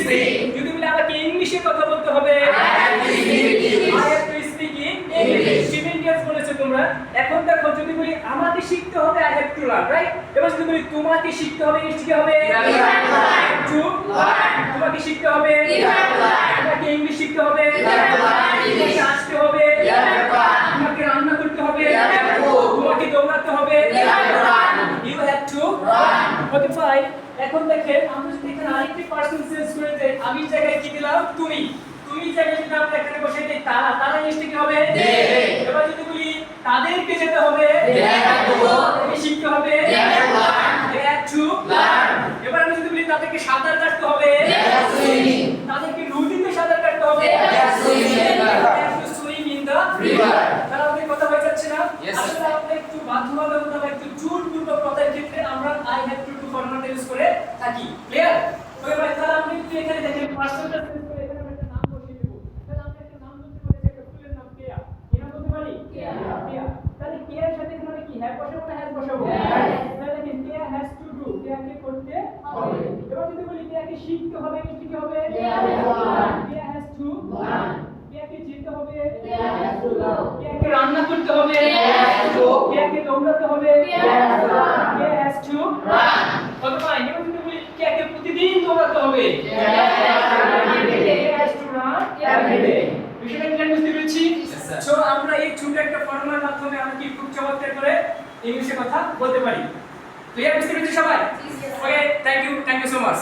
speak. যদি বলি আমাকে ইংলিশে কথা বলতে হবে, I have to speak English. I have to speak in English. সিমেন্টিয়াস বলেছো তোমরা। এখন দেখো যদি বলি আমাকে শিখতে হবে I have to learn, right? এবার যদি বলি তোমাকে শিখতে হবে ইংলিশ কি হবে? You have to learn. to Learn. তোমাকে শিখতে হবে, You have to learn. তোমাকে ইংলিশ শিখতে হবে, You have to learn English. তোমাকে আসতে হবে, You have to run. তোমাকে রান্না করতে হবে, You have to cook. তোমাকে দৌড়াতে হবে, You have to run. you have to Run. Okay fine. এখন দেখেন আমরা যদি এখানে আরেকটি পার্সন চেঞ্জ করে দেই, আমি জায়গায় কি দিলাম তুমি, তুমি জায়গায় যদি আমরা এখানে বসে দেই তারা, তারা ইংলিশে কি হবে? They. এবার যদি বলি তাদেরকে যেতে হবে, They have to go. তাদেরকে শিখতে হবে, They have to learn. they have to Learn. এবার আমি যদি বলি তাদেরকে সাঁতার কাটতে হবে, They have to swimming. তাদেরকে নদীতে সাঁতার কাটতে হবে, They have to swim in the river. they have to swim in the River. তাহলে আমাদের কথা হয়ে যাচ্ছে না? Yes, sir. আসলে আমরা একটু বাধ্যবাধকতা অথবা একটু জোরপূর্বক কথার ক্ষেত্রে আমরা আই হ্যাভ টু ফর্মুলাটা ইউজ করে থাকি। ক্লিয়ার? ওকে ভাই, তাহলে আমরা একটু এখানে দেখেন পার্সনটা চেঞ্জ করে এখানে আমরা একটা নাম বসিয়ে দেব। তাহলে আমরা একটা নাম বলতে পারি, একটা ফুলের নাম কেয়া। কি নাম বলতে পারি? কেয়া। কেয়া। তাহলে কেয়ার সাথে এখানে আমরা কি হ্যাভ বসাবো না হ্যাজ বসাবো? Has. তাহলে দেখেন কেয়া হ্যাজ টু ডু, কেয়াকে করতে হবে। হবে। এবার যদি বলি কেয়াকে শিখতে হবে, কি কি হবে? Keya has to learn. Keya has to Learn. কেয়াকে যেতে হবে, Keya has to go. কেয়াকে রান্না করতে হবে, Keya has to cook. কেয়াকে দৌড়াতে হবে, Keya has to run. Keya has to Run. কত ভাই এবার যদি বলি কেয়াকে প্রতিদিন দৌড়াতে হবে, Keya has to run every day. Keya has to run Every day. বিষয়টা ক্লিয়ার বুঝতে পেরেছি? Yes, sir. সো আমরা এই ছোট একটা ফর্মুলার মাধ্যমে আমরা কি খুব চমৎকার করে ইংলিশে কথা বলতে পারি। ক্লিয়ার বুঝতে পেরেছি সবাই? ওকে, থ্যাংক ইউ সো মাচ।